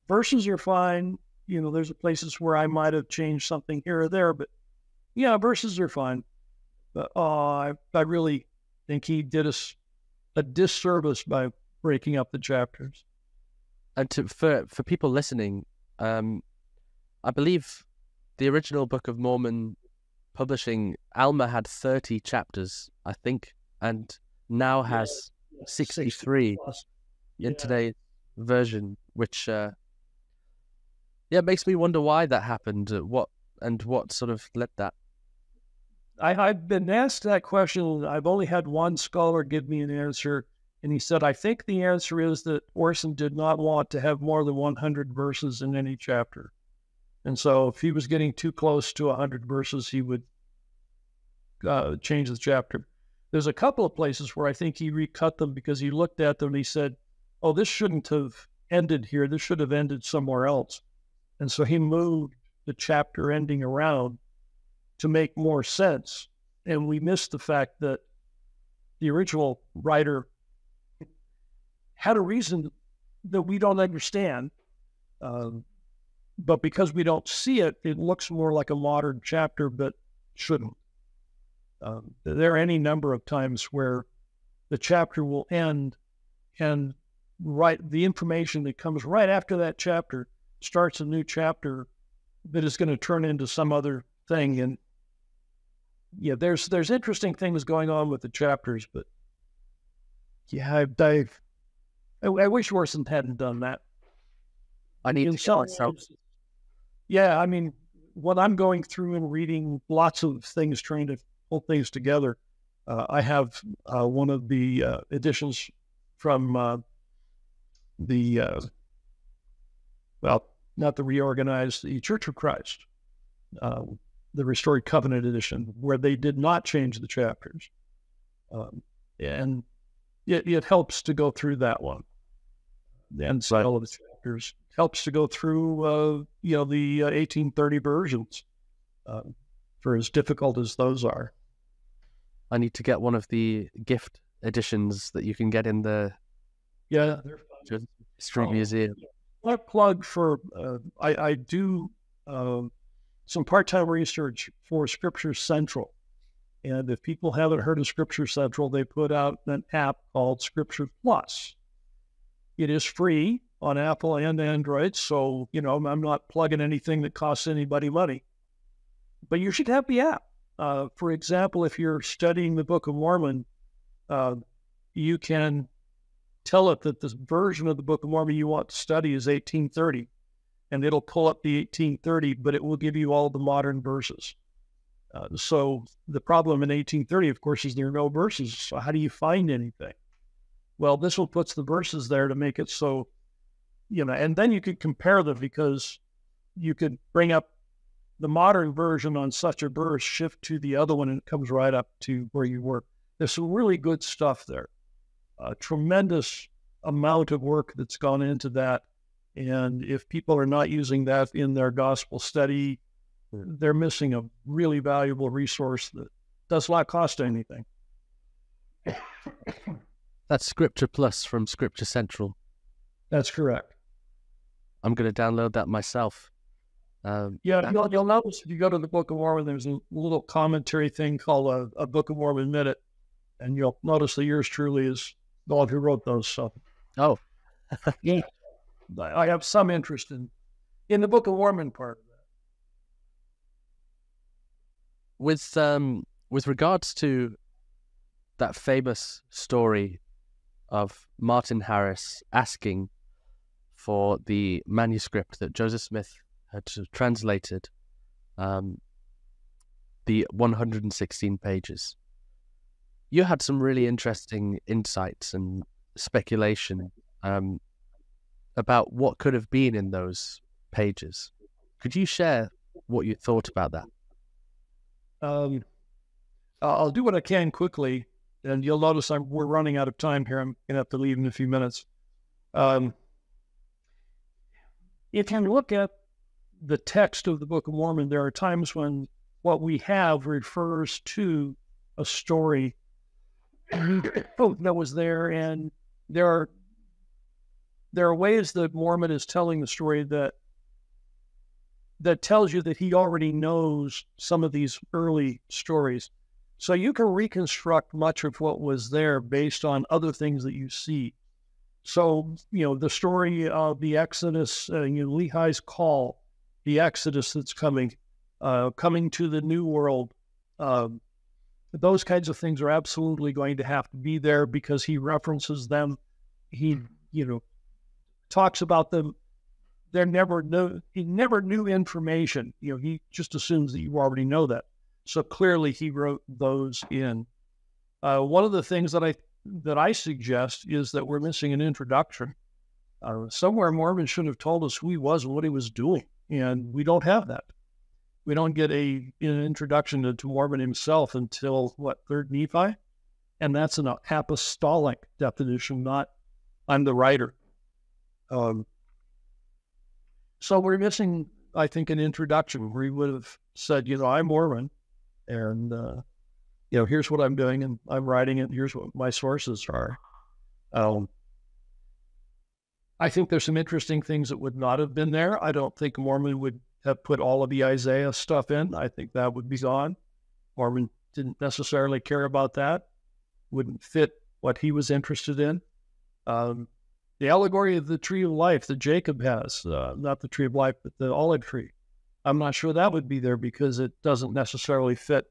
Verses are fine. There's places where I might have changed something here or there, but verses are fine. But I really think he did us a disservice by breaking up the chapters. And for people listening, I believe the original Book of Mormon publishing, Alma had 30 chapters, I think, and now has 63 in today's version, which makes me wonder why that happened. What sort of led that? I've been asked that question. I've only had one scholar give me an answer, and he said, "I think the answer is that Orson did not want to have more than 100 verses in any chapter. And so if he was getting too close to 100 verses, he would change the chapter." There's a couple of places where I think he recut them because he looked at them and he said, "Oh, this shouldn't have ended here. This should have ended somewhere else." And so he moved the chapter ending around to make more sense. And we missed the fact that the original writer had a reason that we don't understand. But because we don't see it, it looks more like a modern chapter, but shouldn't. There are any number of times where the chapter will end and the information that comes right after that chapter starts a new chapter that is going to turn into some other thing. And there's interesting things going on with the chapters, but I wish Orson hadn't done that. I need to get myself. Yeah, I mean, when I'm going through and reading lots of things, trying to pull things together, I have one of the editions from not the reorganized, the Church of Christ, the Restored Covenant edition, where they did not change the chapters. And it helps to go through that one. And so all of the chapters helps to go through, the 1830 versions, for as difficult as those are. I need to get one of the gift editions that you can get in the History Museum. A plug for, I do some part-time research for Scripture Central. And if people haven't heard of Scripture Central, they put out an app called Scripture Plus. It is free on Apple and Android, so, I'm not plugging anything that costs anybody money. But you should have the app. For example, if you're studying the Book of Mormon, you can tell it that the version of the Book of Mormon you want to study is 1830, and it'll pull up the 1830, but it will give you all the modern verses. So the problem in 1830, of course, is there are no verses. So how do you find anything? Well, this one puts the verses there to make it so, and then you could compare them, because you could bring up the modern version on such a verse, shift to the other one, and it comes right up to where you were. There's some really good stuff there. A tremendous amount of work that's gone into that. And if people are not using that in their gospel study they're missing a really valuable resource that does not cost anything. That's Scripture Plus from Scripture Central. That's correct. I'm going to download that myself. Yeah, you'll notice if you go to the Book of Mormon, there's a little commentary thing called a Book of Mormon Minute, and you'll notice that yours truly is the one who wrote those. So, oh, yeah, I have some interest in the Book of Mormon part of that. With regards to that famous story of Martin Harris asking for the manuscript that Joseph Smith had translated, the 116 pages. You had some really interesting insights and speculation about what could have been in those pages. Could you share what you thought about that? I'll do what I can quickly, and you'll notice we're running out of time here. I'm going to have to leave in a few minutes. If you look at the text of the Book of Mormon, there are times when what we have refers to a story that was there, and there are ways that Mormon is telling the story that tells you that he already knows some of these early stories. So you can reconstruct much of what was there based on other things that you see. So, the story of the Exodus, Lehi's call, the Exodus that's coming to the New World, those kinds of things are absolutely going to have to be there because he references them. He, talks about them. He never knew information. He just assumes that you already know that. So clearly he wrote those in. One of the things that I suggest is that we're missing an introduction. Somewhere Mormon should have told us who he was and what he was doing, and we don't have that. We don't get an introduction to Mormon himself until, 3rd Nephi? And that's an apostolic definition, not I'm the writer. So we're missing, I think, an introduction where he would have said, I'm Mormon, and here's what I'm doing, and I'm writing it. Here's what my sources are. I think there's some interesting things that would not have been there. I don't think Mormon would have put all of the Isaiah stuff in. I think that would be gone. Mormon didn't necessarily care about that. Wouldn't fit what he was interested in. The allegory of the tree of life that Jacob has, not the tree of life, but the olive tree. I'm not sure that would be there because it doesn't necessarily fit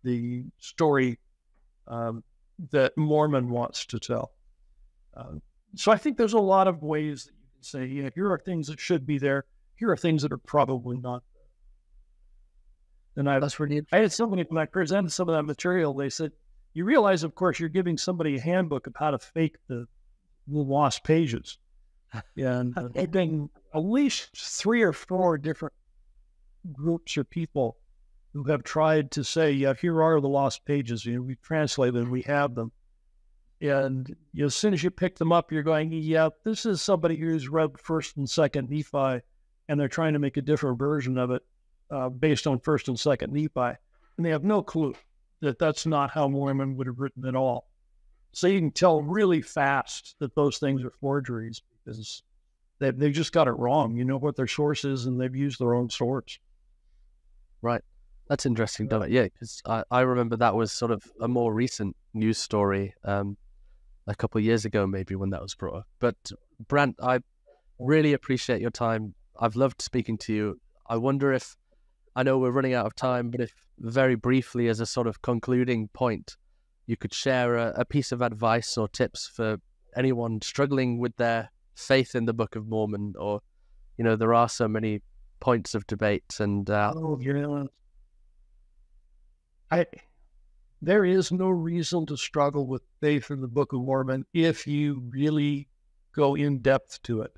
the story that Mormon wants to tell. So I think there's a lot of ways that you can say, here are things that should be there. Here are things that are probably not there. And I had somebody, when I presented some of that material, they said, you realize, of course, you're giving somebody a handbook of how to fake the lost pages. And there've been at least 3 or 4 different groups or people who have tried to say, here are the lost pages. We translated them, we have them. And as soon as you pick them up, you're going, this is somebody who's read 1st and 2nd Nephi, and they're trying to make a different version of it based on 1st and 2nd Nephi. And they have no clue that that's not how Mormon would have written it all. So you can tell really fast that those things are forgeries because they've just got it wrong. You know what their source is, and they've used their own source. Right. That's interesting, don't it? Yeah, because I remember that was sort of a more recent news story a couple of years ago, maybe, when that was brought up. But Brant, I really appreciate your time. I've loved speaking to you. I wonder if, I know we're running out of time, but if very briefly as a sort of concluding point, you could share a piece of advice or tips for anyone struggling with their faith in the Book of Mormon, or, there are so many points of debate and... There is no reason to struggle with faith in the Book of Mormon if you really go in depth to it.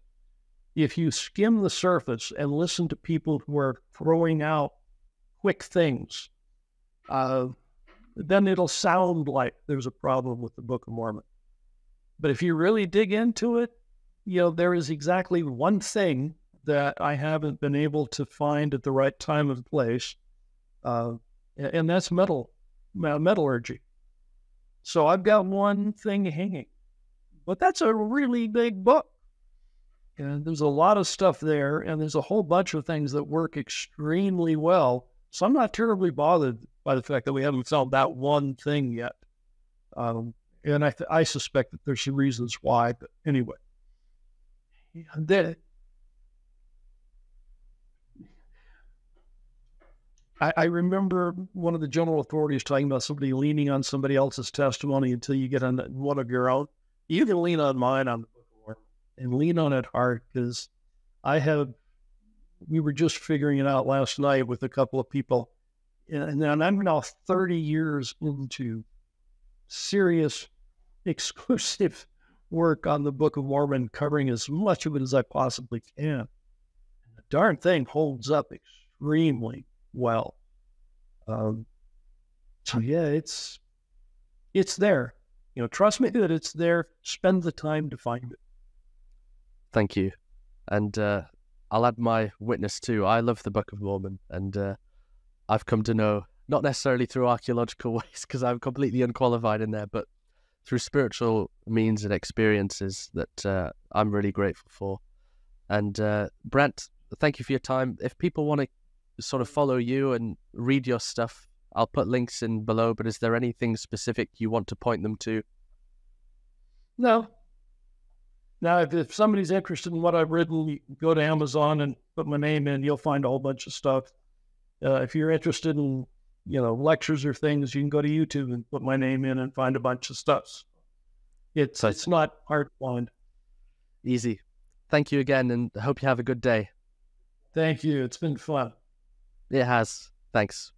If you skim the surface and listen to people who are throwing out quick things, then it'll sound like there's a problem with the Book of Mormon. But if you really dig into it, there is exactly one thing that I haven't been able to find at the right time and place, and that's metallurgy. So I've got one thing hanging, but that's a really big book. And there's a lot of stuff there, and there's a whole bunch of things that work extremely well. So I'm not terribly bothered by the fact that we haven't found that one thing yet. And I suspect that there's some reasons why, but anyway. I remember one of the general authorities talking about somebody leaning on somebody else's testimony until you get on one of your own. You can lean on mine on the Book of Mormon and lean on it hard, because we were just figuring it out last night with a couple of people, and I'm now 30 years into serious, exclusive work on the Book of Mormon, covering as much of it as I possibly can. And the darn thing holds up extremely well. So yeah, it's there. Trust me that it's there. Spend the time to find it. Thank you. And I'll add my witness too. I love the Book of Mormon, and I've come to know, not necessarily through archaeological ways, because I'm completely unqualified in there, but through spiritual means and experiences that I'm really grateful for. And Brant, thank you for your time. If people want to sort of follow you and read your stuff, I'll put links in below, but is there anything specific you want to point them to? No. Now, if somebody's interested in what I've written, go to Amazon and put my name in. You'll find a whole bunch of stuff. If you're interested in, lectures or things, you can go to YouTube and put my name in and find a bunch of stuff. It's not hard to find. Easy. Thank you again, and I hope you have a good day. Thank you. It's been fun. It has. Thanks.